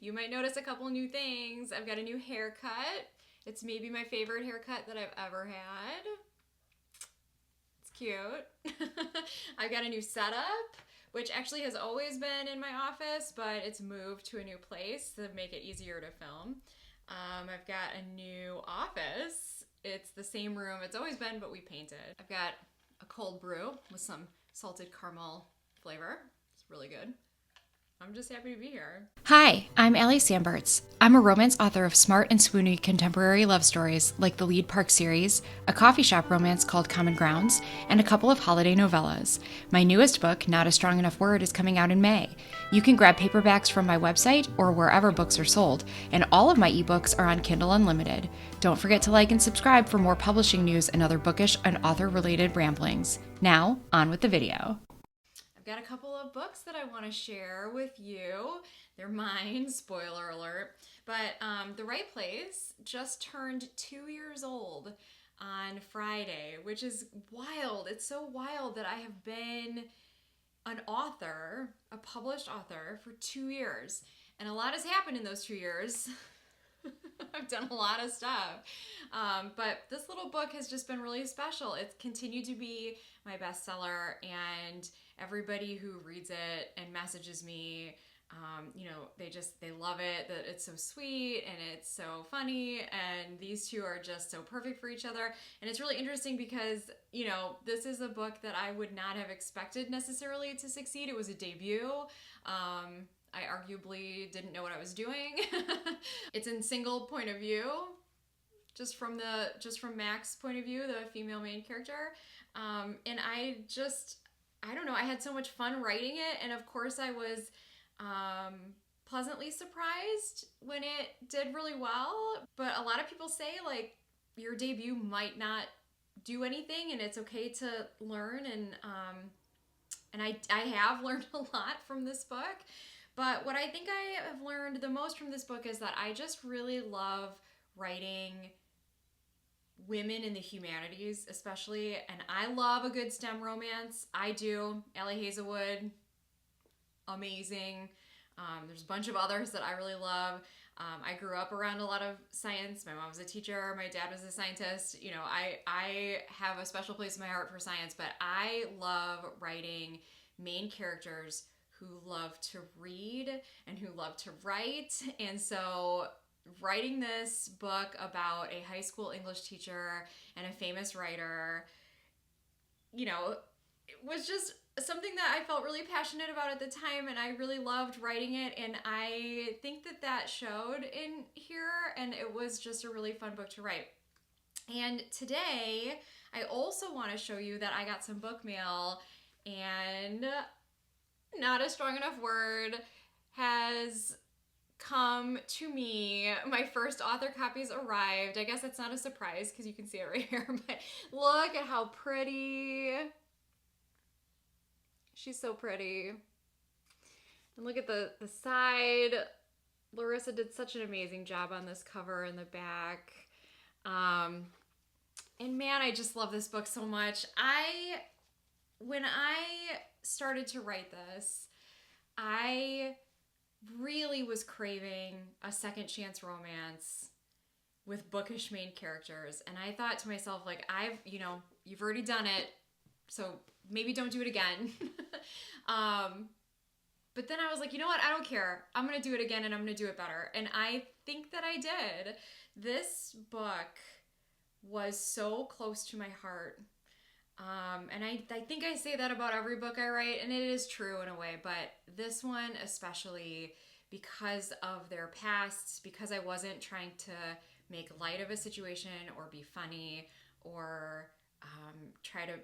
You might notice a couple new things. I've got a new haircut. It's maybe my favorite haircut that I've ever had. It's cute. I've got a new setup, which actually has always been in my office, but it's moved to a new place to make it easier to film. I've got a new office. It's the same room it's always been, but we painted. I've got a cold brew with some salted caramel flavor. It's really good. I'm just happy to be here. Hi, I'm Allie Samberts. I'm a romance author of smart and swoony contemporary love stories like the Lead Park series, a coffee shop romance called Common Grounds, and a couple of holiday novellas. My newest book, Not a Strong Enough Word, is coming out in May. You can grab paperbacks from my website or wherever books are sold, and all of my ebooks are on Kindle Unlimited. Don't forget to like and subscribe for more publishing news and other bookish and author-related ramblings. Now, on with the video. Got a couple of books that I want to share with you. They're mine, spoiler alert. But The Right Place just turned 2 years old on Friday, which is wild. It's so wild that I have been an author, a published author, for 2 years. And a lot has happened in those 2 years. I've done a lot of stuff. But this little book has just been really special. It's continued to be my bestseller, and everybody who reads it and messages me, they love it, that it's so sweet and it's so funny, and these two are just so perfect for each other. And it's really interesting because, this is a book that I would not have expected necessarily to succeed. It was a debut. I arguably didn't know what I was doing. It's in single point of view, just from Mac's point of view, the female main character. And I don't know, I had so much fun writing it, and of course I was pleasantly surprised when it did really well. But a lot of people say, like, your debut might not do anything, and it's okay to learn, and I have learned a lot from this book. But what I think I have learned the most from this book is that I just really love writing women in the humanities, especially, and I love a good STEM romance. I do. Allie Hazelwood, amazing. There's a bunch of others that I really love. I grew up around a lot of science. My mom was a teacher. My dad was a scientist. I have a special place in my heart for science, but I love writing main characters who love to read and who love to write. And so writing this book about a high school English teacher and a famous writer, it was just something that I felt really passionate about at the time, and I really loved writing it, and I think that showed in here, and it was just a really fun book to write. And today, I also want to show you that I got some book mail, and Not a Strong Enough Word has come to me. My first author copies arrived. I guess that's not a surprise because you can see it right here, but look at how pretty. She's so pretty. And look at the side. Larissa did such an amazing job on this cover and the back. And man, I just love this book so much. When I started to write this, I really was craving a second chance romance with bookish main characters. And I thought to myself, like, you've already done it, so maybe don't do it again. But then I was like, you know what? I don't care. I'm going to do it again, and I'm going to do it better. And I think that I did. This book was so close to my heart. And I think I say that about every book I write, and it is true in a way, but this one especially, because of their pasts, because I wasn't trying to make light of a situation or be funny or try to,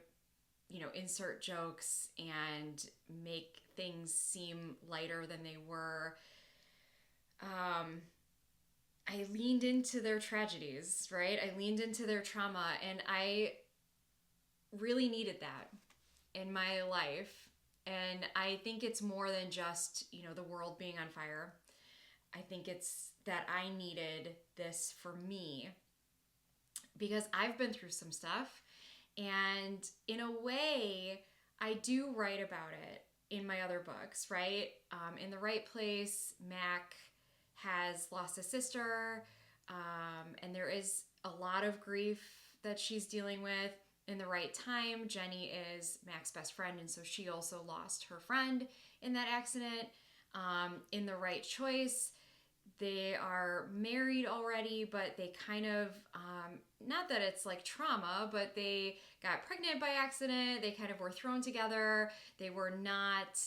insert jokes and make things seem lighter than they were. I leaned into their tragedies, right? I leaned into their trauma, and I really needed that in my life. And I think it's more than just, the world being on fire. I think it's that I needed this for me because I've been through some stuff, and in a way, I do write about it in my other books, right? In The Right Place, Mac has lost a sister, and there is a lot of grief that she's dealing with. In the right time, Jenny is Mac's best friend, and so she also lost her friend in that accident. In the right choice, they are married already, but they kind of, not that it's like trauma, but they got pregnant by accident. They kind of were thrown together. They were not,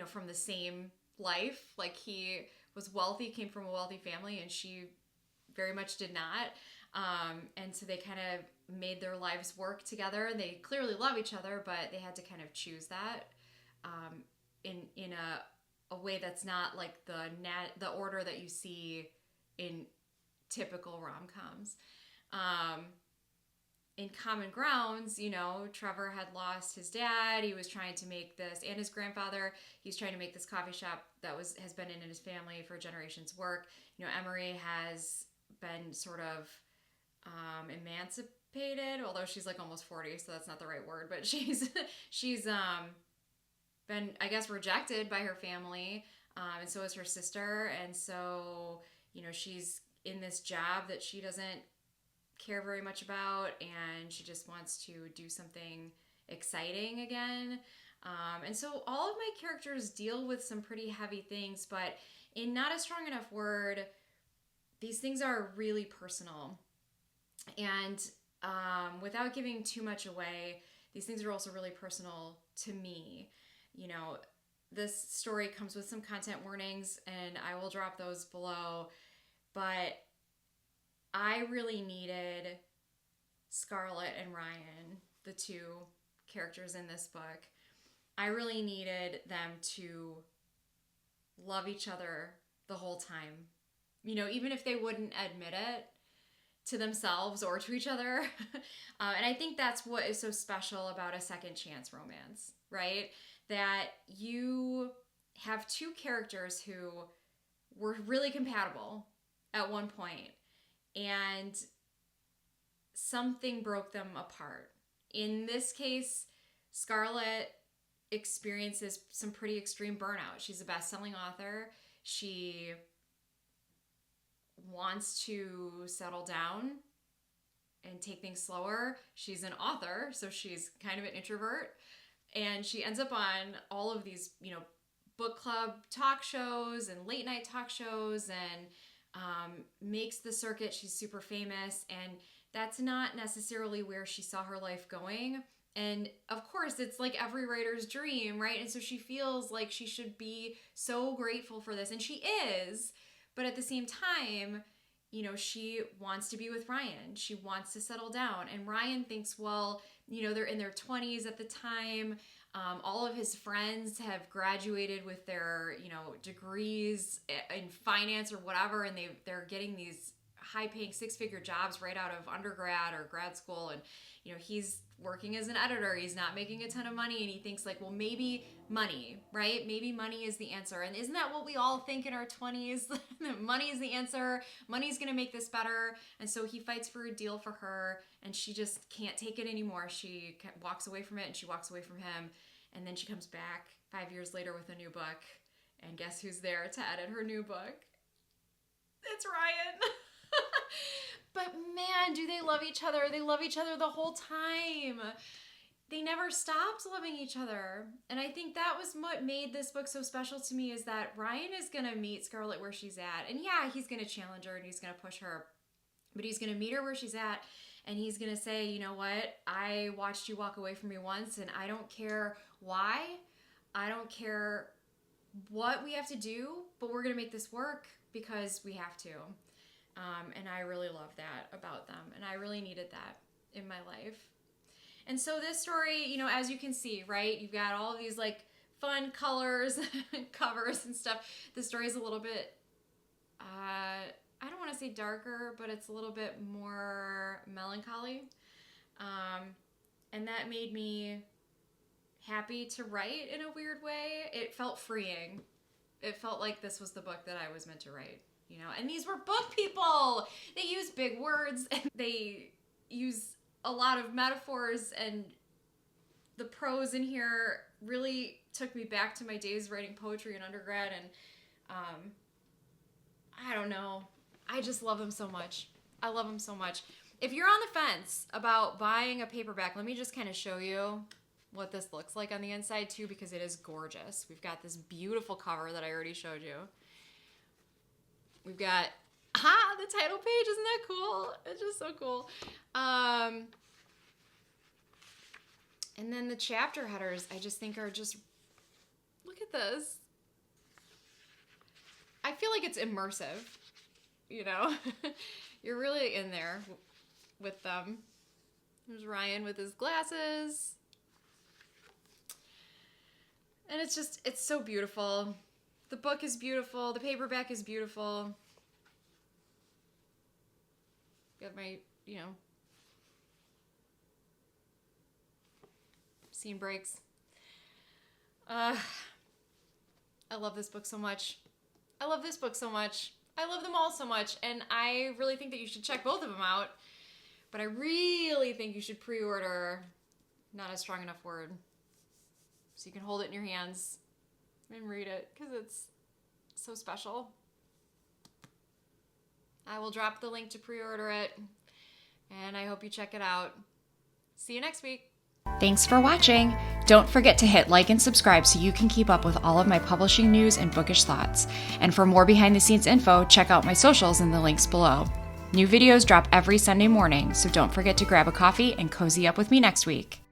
from the same life. Like, he was wealthy, came from a wealthy family, and she very much did not. And so they kind of made their lives work together. They clearly love each other, but they had to kind of choose that in a way that's not like the order that you see in typical rom-coms. In Common Grounds, Trevor had lost his dad. He was trying to make this, and his grandfather. He's trying to make this coffee shop that has been in his family for generations work. Emery has been sort of emancipated, although she's like almost 40, so that's not the right word. But she's been, I guess, rejected by her family, and so is her sister. And so she's in this job that she doesn't care very much about, and she just wants to do something exciting again. And so all of my characters deal with some pretty heavy things, but in not a strong enough word, these things are really personal. And without giving too much away, these things are also really personal to me. This story comes with some content warnings, and I will drop those below. But I really needed Scarlett and Ryan, the two characters in this book. I really needed them to love each other the whole time. Even if they wouldn't admit it to themselves or to each other. And I think that's what is so special about a second chance romance, right? That you have two characters who were really compatible at one point, and something broke them apart. In this case, Scarlett experiences some pretty extreme burnout. She's a best-selling author. She wants to settle down and take things slower. She's an author, so she's kind of an introvert. And she ends up on all of these, book club talk shows and late night talk shows, and makes the circuit. She's super famous, and that's not necessarily where she saw her life going. And of course, it's like every writer's dream, right? And so she feels like she should be so grateful for this, and she is. But at the same time, she wants to be with Ryan. She wants to settle down. And Ryan thinks, well, they're in their 20s at the time. All of his friends have graduated with their, degrees in finance or whatever, and they're getting these high-paying six-figure jobs right out of undergrad or grad school. And, he's working as an editor. He's not making a ton of money, and he thinks like, well, maybe money, right? Maybe money is the answer. And isn't that what we all think in our 20s? Money is the answer. Money's going to make this better. And so he fights for a deal for her, and she just can't take it anymore. She walks away from it, and she walks away from him. And then she comes back 5 years later with a new book. And guess who's there to edit her new book? It's Ryan. But man, do they love each other. They love each other the whole time. They never stopped loving each other. And I think that was what made this book so special to me, is that Ryan is going to meet Scarlett where she's at. And yeah, he's going to challenge her and he's going to push her. But he's going to meet her where she's at. And he's going to say, you know what? I watched you walk away from me once, and I don't care why. I don't care what we have to do, but we're going to make this work because we have to. And I really love that about them. And I really needed that in my life. And so this story, as you can see, right, you've got all of these like fun colors and covers and stuff. The story is a little bit, I don't want to say darker, but it's a little bit more melancholy. And that made me happy to write in a weird way. It felt freeing. It felt like this was the book that I was meant to write. And these were book people. They use big words, and they use a lot of metaphors and the prose in here really took me back to my days writing poetry in undergrad, and I don't know. I just love him so much. I love him so much. If you're on the fence about buying a paperback, let me just kind of show you what this looks like on the inside too, because it is gorgeous. We've got this beautiful cover that I already showed you. We've got, the title page. Isn't that cool? It's just so cool. And then the chapter headers, I just think are just, look at this. I feel like it's immersive, you know? You're really in there with them. There's Ryan with his glasses. And it's just, it's so beautiful. The book is beautiful. The paperback is beautiful. Got my, you know, scene breaks. I love this book so much. I love this book so much. I love them all so much. And I really think that you should check both of them out. But I really think you should pre-order, not a strong enough word, so you can hold it in your hands and read it, because it's so special. I will drop the link to pre-order it, and I hope you check it out. See you next week. Thanks for watching. Don't forget to hit like and subscribe so you can keep up with all of my publishing news and bookish thoughts. And for more behind the scenes info, check out my socials in the links below. New videos drop every Sunday morning, so don't forget to grab a coffee and cozy up with me next week.